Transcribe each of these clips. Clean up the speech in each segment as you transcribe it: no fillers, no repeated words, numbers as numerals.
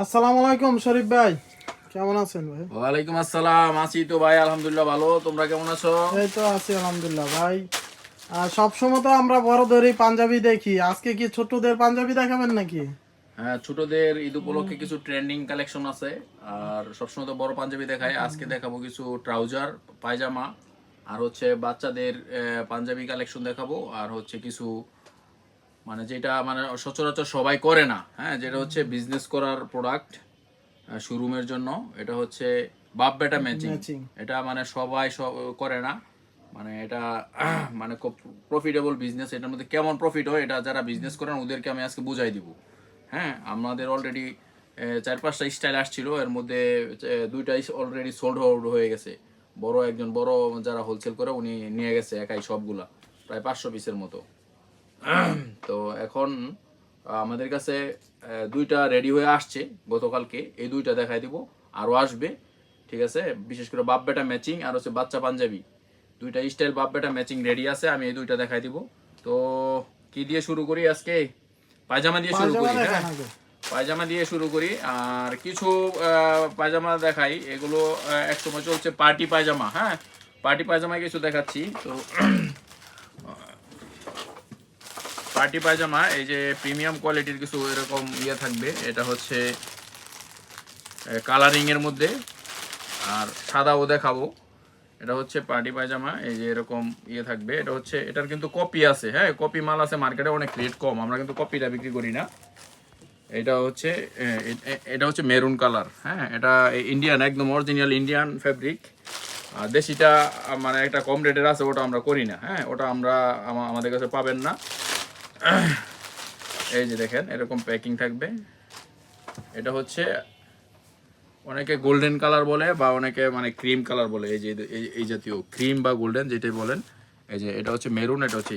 আসসালামু আলাইকুম শরীফ ভাই, কেমন আছেন ভাই? ওয়ালাইকুম আসসালাম। আছি তো ভাই, আলহামদুলিল্লাহ ভালো। তোমরা কেমন আছো? এই তো আছি আলহামদুলিল্লাহ ভাই। আর সবসময় তো আমরা বড়দেরই পাঞ্জাবি দেখি, আজকে কি ছোটদের পাঞ্জাবি দেখাবেন নাকি? হ্যাঁ, ছোটদের ঈদ উপলক্ষে কিছু ট্রেন্ডিং কালেকশন আছে। আর সবসময় তো বড় পাঞ্জাবি দেখায়, আজকে দেখাবো কিছু ট্রাউজার, পায়জামা, আর হচ্ছে বাচ্চাদের পাঞ্জাবি কালেকশন দেখাবো। আর হচ্ছে কিছু মানে যেটা মানে সচরাচর সবাই করে না, হ্যাঁ, যেটা হচ্ছে বিজনেস করার প্রোডাক্ট শোরুমের জন্য। এটা হচ্ছে বাপ বেটা ম্যাচিং। ম্যাচিং। এটা মানে সবাই করে না, মানে এটা মানে খুব প্রফিটেবল বিজনেস। এটার মধ্যে কেমন প্রফিট হয় এটা যারা বিজনেস করেন ওদেরকে আমি আজকে বুঝাই দিব। হ্যাঁ, আমাদের অলরেডি 4-5টা স্টাইল আসছিল, এর মধ্যে দুইটাই অলরেডি সোল্ড আউট হয়ে গেছে। একজন বড় যারা হোলসেল করে উনি নিয়ে গেছে একাই সবগুলা, প্রায় 500 পিসের মতো। তো এখন আমাদের কাছে দুইটা রেডি হয়ে আসছে গতকালকে, এই দুইটা দেখাই দিব, আরও আসবে। ঠিক আছে, বিশেষ করে বাপ বেটা ম্যাচিং আর হচ্ছে বাচ্চা পাঞ্জাবি, দুইটা স্টাইল বাপ বেটা ম্যাচিং রেডি আছে, আমি এই দুইটা দেখাই দিব। তো কি দিয়ে শুরু করি আজকে? পায়জামা দিয়ে শুরু পায়জামা করি। দেখান হ্যাঁ, আগে। পায়জামা দিয়ে শুরু করি। আর কিছু পায়জামা দেখাই, এগুলো একসময় চলছে পার্টি পায়জামা। হ্যাঁ, পার্টি পায়জামা কিছু দেখাচ্ছি। তো পার্টি পায়জামা এই যে প্রিমিয়াম কোয়ালিটির কিছু এরকম ইয়ে থাকবে। এটা হচ্ছে কালারিং এর মধ্যে, আর সাদাও দেখাবো। এটা হচ্ছে পার্টি পায়জামা, এই যে এরকম ইয়ে থাকবে। এটা হচ্ছে, এটার কিন্তু কপি আছে, হ্যাঁ, কপি মাল আছে মার্কেটে, অনেক রেট কম, আমরা কিন্তু কপিটা বিক্রি করি না। এটা হচ্ছে এটা হচ্ছে মেরুন কালার। হ্যাঁ, এটা ইন্ডিয়ান, একদম অরিজিনাল ইন্ডিয়ান ফেব্রিক। আর দেশিটা মানে একটা কম রেটের আছে, ওটা আমরা করি না। হ্যাঁ, ওটা আমরা আমাদের কাছে পাবেন না। এই যে দেখেন এরকম প্যাকিং থাকবে। এটা হচ্ছে অনেকে গোল্ডেন কালার বলে, বা অনেকে মানে ক্রিম কালার বলে, এই যে এই জাতীয় ক্রিম বা গোল্ডেন যেটাই বলেন। এই যে এটা হচ্ছে মেরুন। এটা হচ্ছে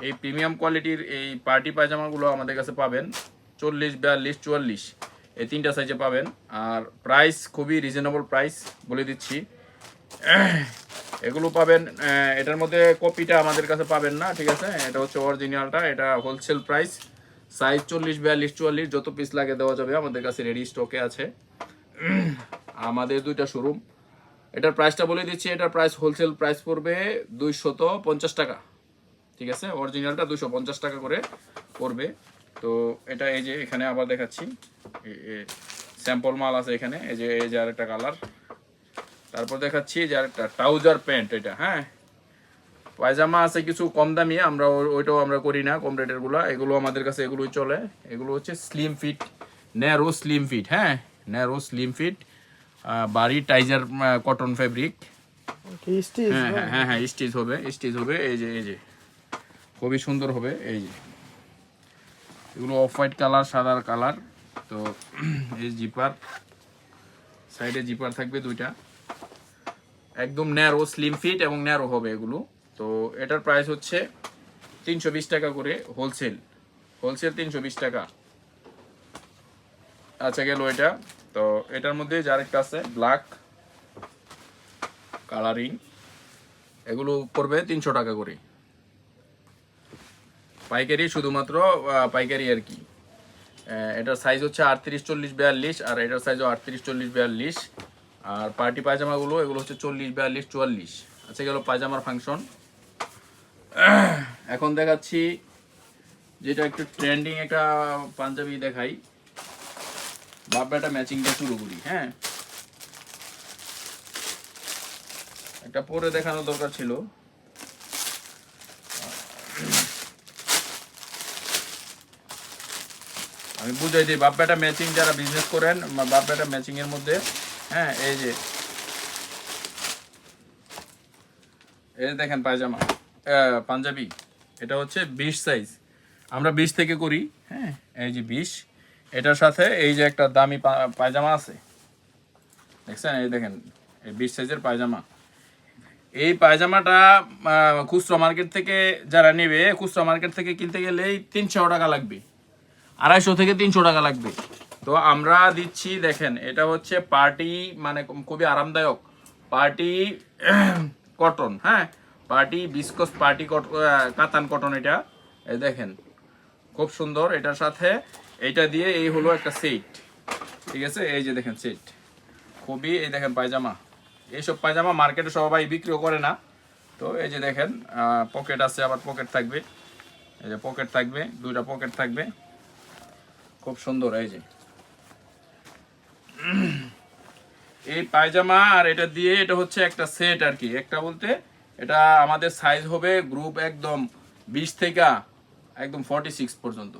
এই প্রিমিয়াম কোয়ালিটির এই পার্টি পায়জামাগুলো আমাদের কাছে পাবেন 40, 42, 44 এই তিনটা সাইজে পাবেন। আর প্রাইস খুবই রিজনেবল প্রাইস বলে দিচ্ছি। এগুলো পাবেন, এটার মধ্যে কপিটা আমাদের কাছে পাবেন না। ঠিক আছে, এটা হচ্ছে অরিজিনালটা, এটা হোলসেল প্রাইস। সাইজ 40, 42, 44 যত পিস লাগে দেওয়া যাবে, আমাদের কাছে রেডি স্টকে আছে। আমাদের দুইটা শোরুম। এটার প্রাইসটা বলে দিচ্ছি, এটার প্রাইস হোলসেল প্রাইস পড়বে 250 টাকা। ঠিক আছে, অরিজিনালটা 250 টাকা করে পড়বে। তো এটা এই যে এখানে আবার দেখাচ্ছি, স্যাম্পল মাল আছে এখানে। এই যে আরেকটা কালার। তারপর দেখাচ্ছি যে আরেকটা ট্রাউজার প্যান্ট। এটা হ্যাঁ, পায়জামা আছে কিছু কম দামি, আমরা ওইটাও আমরা করি না কম রেটের গুলা, এগুলো আমাদের কাছে এগুলোই চলে। এগুলো হচ্ছে slim fit, narrow slim fit. হ্যাঁ, ন্যারো স্লিম ফিট, বাড়ি টাইজার কটন ফেব্রিক। কি স্টিচ হ্যাঁ ভাই? হ্যাঁ হ্যাঁ হ্যাঁ, স্টিচ হবে, স্টিচ হবে। এই যে খুবই সুন্দর হবে। এই যে এগুলো অফ হোয়াইট কালার, সাদা কালার। তো এই জিপার, সাইডে জিপার থাকবে দুইটা, একদম ন্যারো স্লিম ফিট এবং ন্যারো হবে এগুলো। তো এটার প্রাইস হচ্ছে 320 টাকা করে হোলসেল। হোলসেল 320 টাকা। আচ্ছা, গেল এটা। তো এটার মধ্যে যার একটা আছে ব্ল্যাক কালারিং, এগুলো পড়বে 300 টাকা করে পাইকারি, শুধুমাত্র পাইকারি আর কি। এটার সাইজ হচ্ছে 38, 40, 42, আর এটার সাইজও 38, 40, 42। আর পার্টি পায়জামাগুলো এগুলো হচ্ছে 40, 42, 44। আচ্ছা, গেল পায়জামার ফাংশন। এখন দেখাচ্ছি যেটা একটু ট্রেন্ডিং একটা পাঞ্জাবি দেখাই। বাপ বেটা ম্যাচিংটা শুরু করি। হ্যাঁ, একটা পরে দেখানো দরকার ছিল। আমি বুঝাই দিই, বাপ বেটা ম্যাচিং যারা বিজনেস করেন, বাপ বেটা ম্যাচিং এর মধ্যে, হ্যাঁ, এই যে দেখেন পায়জামা, পাঞ্জাবি। এটা হচ্ছে 20 সাইজ, আমরা 20 থেকে করি। হ্যাঁ, এই যে 20, এটার সাথে এই যে একটা দামি পায়জামা আছে, দেখছেন? এই দেখেন, এই 20 সাইজের পায়জামা। এই পায়জামাটা খুচরা মার্কেট থেকে যারা নেবে, খুচরা মার্কেট থেকে কিনতে গেলেই 300 টাকা লাগবে, 250 থেকে 300 টাকা লাগবে। তো আমরা দিচ্ছি, দেখেন, এটা হচ্ছে পার্টি, মানে খুবই আরামদায়ক পার্টি কটন। হ্যাঁ, পার্টি বিস্কস পার্টি কাতান কটন। এটা এই দেখেন খুব সুন্দর। এটার সাথে এইটা দিয়ে এই হলো একটা সেট। ঠিক আছে, এই যে দেখেন সেট খুবই, এই দেখেন পায়জামা, এইসব পায়জামা মার্কেটে সবাই বিক্রিও করে না। তো এই যে দেখেন পকেট আছে, আবার পকেট থাকবে, এই যে পকেট থাকবে, দুইটা পকেট থাকবে, খুব সুন্দর। এই যে এই পায়জামা আর এটা দিয়ে, এটা হচ্ছে একটা সেট আর কি, একটা বলতে এটা আমাদের সাইজ হবে গ্রুপ একদম 20 থেকে একদম 46 পর্যন্ত।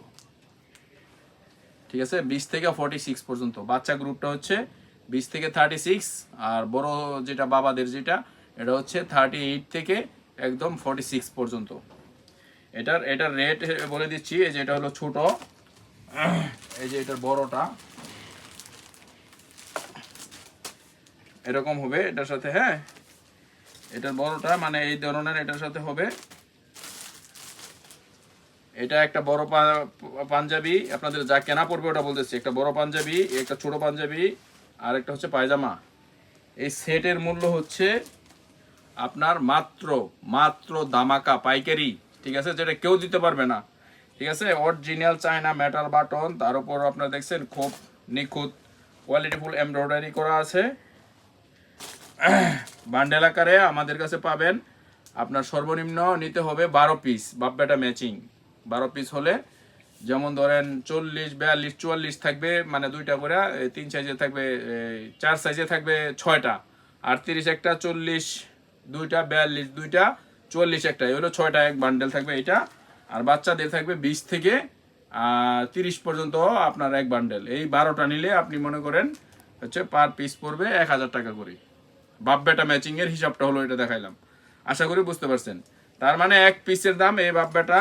ঠিক আছে, 20 থেকে 46 পর্যন্ত। বাচ্চা গ্রুপটা হচ্ছে 20 থেকে 36, আর বড় যেটা বাবাদের যেটা, এটা হচ্ছে 38 থেকে একদম 46 পর্যন্ত। এটার রেট বলে দিচ্ছি। এই যে এটা হলো ছোট, এই যে এটার বড়টা এরকম হবে এটার সাথে। হ্যাঁ, এটার বড়টা মানে এই ধরনের এটার সাথে হবে। এটা একটা বড় পাঞ্জাবি, আপনাদের যা কেনা পড়বে ওটা বলতেছি। একটা বড় পাঞ্জাবি, একটা ছোট পাঞ্জাবি, আর একটা হচ্ছে পায়জামা। এই সেটের মূল্য হচ্ছে আপনার মাত্র মাত্র দামাকা পাইকারি। ঠিক আছে, যেটা কেউ দিতে পারবে না। ঠিক আছে, অরিজিনাল চায়না মেটাল বাটন, তার উপর আপনারা দেখছেন খুব নিখুঁত কোয়ালিটিফুল এমব্রয়ডারি করা আছে। বান্ডেল আকারে আমাদের কাছে পাবেন। আপনার সর্বনিম্ন নিতে হবে 12 পিস, বাপ বেটা ম্যাচিং 12 পিস হলে, যেমন ধরেন 40, 42, 44 থাকবে, মানে দুইটা করে 3 সাইজে থাকবে, 4 সাইজে থাকবে 6টা, আর 30 একটা, 40 দুইটা, 42 দুইটা, 44 একটা, এই হলো 6টা এক বান্ডেল থাকবে এটা। আর বাচ্চাদের থাকবে 20 থেকে 30 পর্যন্ত আপনার এক বান্ডেল। এই 12টা নিলে আপনি মনে করেন হচ্ছে পার পিস পড়বে 1000 টাকা করে। বাপ বেটা ম্যাচিং এর হিসাবটা হলো এটা দেখাইলাম, আশা করি বুঝতে পারছেন। তার মানে এক পিসের দাম এই বাপ বেটা,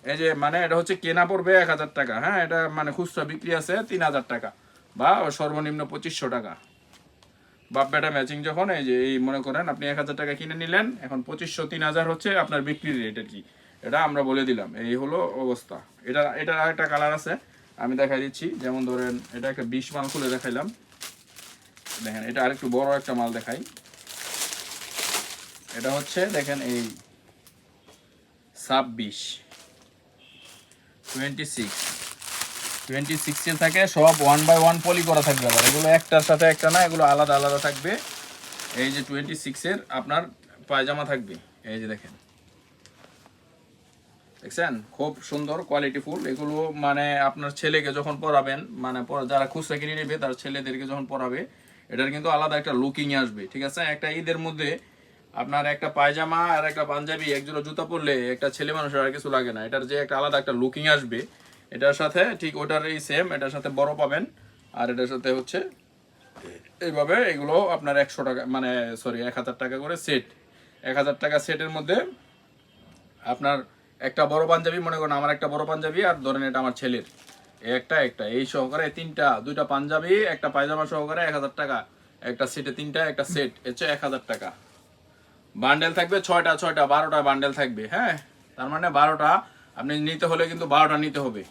এই যে মানে এটা হচ্ছে কেনা পড়বে 1000 টাকা। হ্যাঁ, এটা মানে খুচরা বিক্রি আছে 3000 টাকা বা সর্বনিম্ন 2500 টাকা। বাপ বেটা ম্যাচিং যখন এই যে এই মনে করেন আপনি 1000 টাকা কিনে নিলেন, এখন 2500 3000 হচ্ছে আপনার বিক্রির রেট আর কি। এটা আমরা বলে দিলাম, এই হলো অবস্থা। এটা আরেকটা কালার আছে, আমি দেখাই দিচ্ছি। যেমন ধরেন এটা একটা 20 মাল খুলে দেখাইলাম, দেখেন এটা আরেকটু বড় একটা মাল দেখাই। এটা হচ্ছে দেখেন এই 26 26 এর থাকে, সব 1 বাই 1 পলি করা থাকবে। আবার এগুলো একটার সাথে একটা না, এগুলো আলাদা আলাদা থাকবে। এই যে 26 এর আপনার পায়জামা থাকবে, এই যে দেখেন, দেখছেন খুব সুন্দর কোয়ালিটিফুল। এগুলো মানে আপনার ছেলেকে যখন পরাবেন, মানে যারা খুচরা কিনে নেবে তার ছেলেদেরকে যখন পরাবে, এটার কিন্তু আলাদা একটা লুকিং আসবে। ঠিক আছে, একটা ঈদের মধ্যে আপনার একটা পায়জামা আর একটা পাঞ্জাবি, একজোড়া জুতা পরলে একটা ছেলে মানুষের আর কিছু লাগে না। এটার যে একটা আলাদা একটা লুকিং আসবে এটার সাথে, ঠিক ওটার এই সেম, এটার সাথে বড় পাবেন। আর এটার সাথে হচ্ছে এইভাবে এগুলো আপনার 100 টাকা, মানে সরি 1000 টাকা করে সেট। 1000 টাকা সেটের মধ্যে আপনার একটা বড় পাঞ্জাবি, মনে করেন আমার একটা বড় পাঞ্জাবি, আর ধরেন এটা আমার ছেলের একটা এই সহকারে দুইটা পাঞ্জাবি, একটা পায়জামা সহকারে 1000 টাকা। একটা সেটে তিনটা, একটা সেট হচ্ছে 1000 টাকা। বান্ডেল থাকবে 6টা 12টা বান্ডেল থাকবে। হ্যাঁ, তার মানে 12টা আপনি নিতে হলে কিন্তু 12টা নিতে হবে।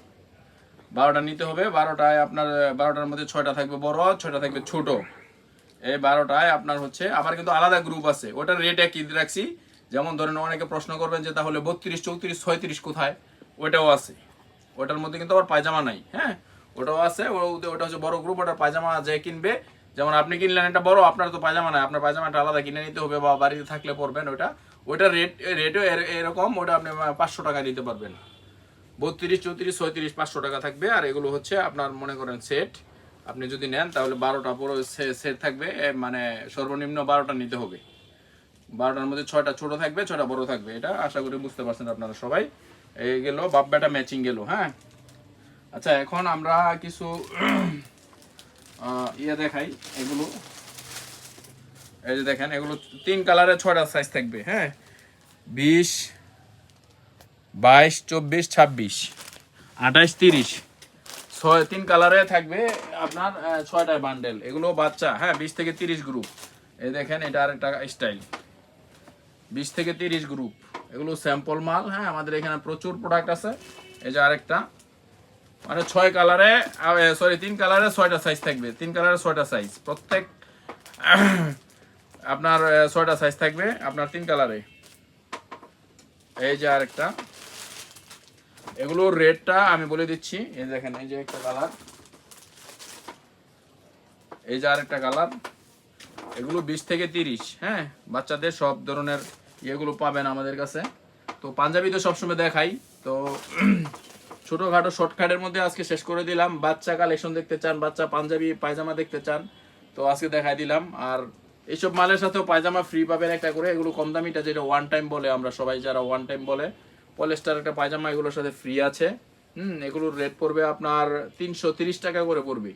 12টা নিতে হবে, 12টায় আপনার 12টার মধ্যে 6টা থাকবে বড়, 6টা থাকবে ছোট। এই 12টায় আপনার হচ্ছে আবার কিন্তু আলাদা গ্রুপ আছে, ওটার রেট একই রাখছি। যেমন ধরেন অনেকে প্রশ্ন করবেন যে তাহলে 32, 34, 36 কোথায়, ওটাও আছে। ওটার মধ্যে কিন্তু আবার পায়জামা নাই। হ্যাঁ, ওটাও আছে, ওটা হচ্ছে বড় গ্রুপ, ওটার পায়জামা যে কিনবে, যেমন আপনি কিনলেন এটা বড়, আপনার তো পায়জামা নাই, আপনার পায়জামাটা আলাদা কিনে নিতে হবে, বা বাড়িতে থাকলে পরবেন ওটার রেটও এরকম, ওটা আপনি 500 টাকা দিতে পারবেন। 32, 34, 36, 500 টাকা থাকবে। আর এগুলো হচ্ছে আপনার মনে করেন সেট, আপনি যদি নেন তাহলে 12টা পুরো সেট থাকবে, মানে সর্বনিম্ন 12টা নিতে হবে। 12টার মধ্যে 6টা ছোট থাকবে, 6টা বড় থাকবে। এটা আশা করি বুঝতে পারছেন আপনারা সবাই। এই গেল বাপ বেটা ম্যাচিং গেল। হ্যাঁ, আচ্ছা এখন আমরা কিছু ইয়ে দেখাই। এগুলো এই যে দেখেন, এগুলো 3 কালারের 6টা সাইজ থাকবে। হ্যাঁ, 20, 22, 24, 26, 28, 30, 3 কালারে থাকবে আপনার 6টা বান্ডেল। এগুলো বাচ্চা। হ্যাঁ, 20 থেকে 30 গ্রুপ। এই দেখেন এটা আরেকটা স্টাইল, 20 থেকে 30 গ্রুপ। এগুলো স্যাম্পল মাল। হ্যাঁ, আমাদের এখানে প্রচুর প্রোডাক্ট আছে। এই যে আরেকটা, মানে 6 কালারে, সরি 3 কালারে 6টা সাইজ থাকবে। 3 কালারে 6টা সাইজ, প্রত্যেক আপনার 6টা সাইজ থাকবে আপনার 3 কালারে। এই যে আরেকটা, এগুলোর রেটটা আমি বলে দিচ্ছি। এই দেখেন, এই যে একটা কালার, এই যে আরেকটা কালার, এগুলো 20 থেকে 30, হ্যাঁ, বাচ্চাদের সব ধরনের ইয়েগুলো পাবেন আমাদের কাছে। তো পাঞ্জাবি তো সবসময় দেখাই, তো ছোটখাটো শর্টকাটের মধ্যে আজকে শেষ করে দিলাম। বাচ্চা কালেকশন দেখতে চান, বাচ্চা পাঞ্জাবি পায়জামা দেখতে চান, তো আজকে দেখাই দিলাম। আর এইসব মালের সাথেও পায়জামা ফ্রি পাবেন একটা করে, এগুলো কম দামিটা যেটা ওয়ান টাইম বলে আমরা সবাই, যারা ওয়ান টাইম বলে, পলিস্টার একটা পায়জামা এগুলোর সাথে ফ্রি আছে। এগুলোর রেট পড়বে আপনার 330 টাকা করে পড়বে,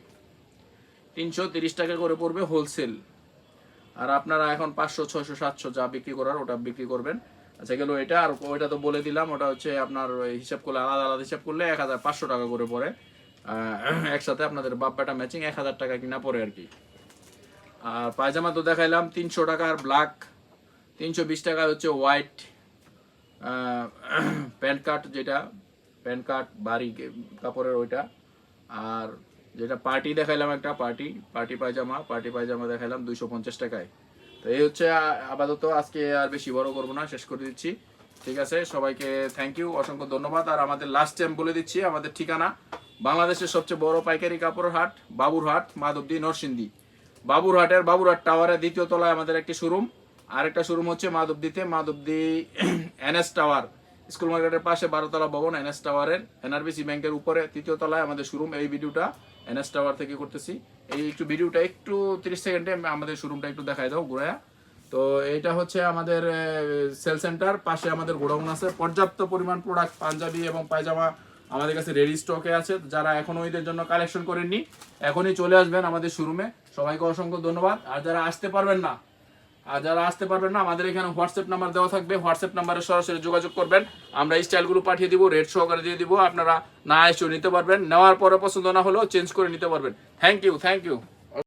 330 টাকা করে পড়বে হোলসেল। আর আপনারা এখন 500, 600, 700 যা বিক্রি করার ওটা বিক্রি করবেন। আচ্ছা গেল এটা, আর ওইটা তো বলে দিলাম, ওটা হচ্ছে আপনার হিসাব করলে আলাদা আলাদা হিসাব করলে 1500 টাকা করে পড়ে, একসাথে আপনাদের বাপ্পাটা ম্যাচিং 1000 টাকা কিনা পড়ে আর কি। আর পায়জামা তো দেখাইলাম 300 টাকার ব্ল্যাক, 320 টাকা হচ্ছে হোয়াইট প্যান্ট কাট, যেটা প্যান্ট কাট বাড়ি কাপড়ের ওইটা। আর যেটা পার্টি দেখাইলাম একটা পার্টি পায়জামা দেখাইলাম 250 টাকায়। তো এই হচ্ছে আপাতত, আজকে আর বেশি বড় করবো না, শেষ করে দিচ্ছি। ঠিক আছে, সবাইকে থ্যাংক ইউ, অসংখ্য ধন্যবাদ। আর আমাদের লাস্ট টাইম বলে দিচ্ছি আমাদের ঠিকানা, বাংলাদেশের সবচেয়ে বড় পাইকারি কাপড়ের হাট বাবুরহাট, মাধবদী, নরসিংদী। বাবুরহাট টাওয়ারের 2য় তলায় আমাদের একটি শোরুম, আরেকটা শোরুম হচ্ছে মাধবদী এনএস টাওয়ার, স্কুল মার্কেটের পাশে 12 তলা ভবন এনএস টাওয়ারের, এনআরবিসি ব্যাংকের উপরে 3য় তলায় আমাদের শোরুম। এই ভিডিওটা এনএস টাওয়ার থেকে করতেছি। এই ভিডিওটা একটু 30 সেকেন্ডে আমাদের শোরুমটা একটু দেখাই দাও ঘুরায়া। তো এইটা হচ্ছে আমাদের সেল সেন্টার, পাশে আমাদের গোডাউন আছে, পর্যাপ্ত পরিমাণ প্রোডাক্ট পাঞ্জাবি এবং পায়জামা আমাদের কাছে রেডি স্টকে আছে। যারা এখনো ঈদের জন্য কালেকশন করেননি, এখনই চলে আসবেন আমাদের শোরুমে। সবাইকে অসংখ্য ধন্যবাদ। আর যারা আসতে পারবেন না, আমাদের এখানে হোয়াটসঅ্যাপ নাম্বার দেওয়া থাকবে, হোয়াটসঅ্যাপ নাম্বারে সরাসরি যোগাযোগ করবেন, আমরা এই স্টাইলগুলো পাঠিয়ে দিব, রেট সহকারে দিয়ে দিব। আপনারা না এসেও নিতে পারবেন, নেওয়ার পরে পছন্দ না হলেও চেঞ্জ করে নিতে পারবেন। Thank you.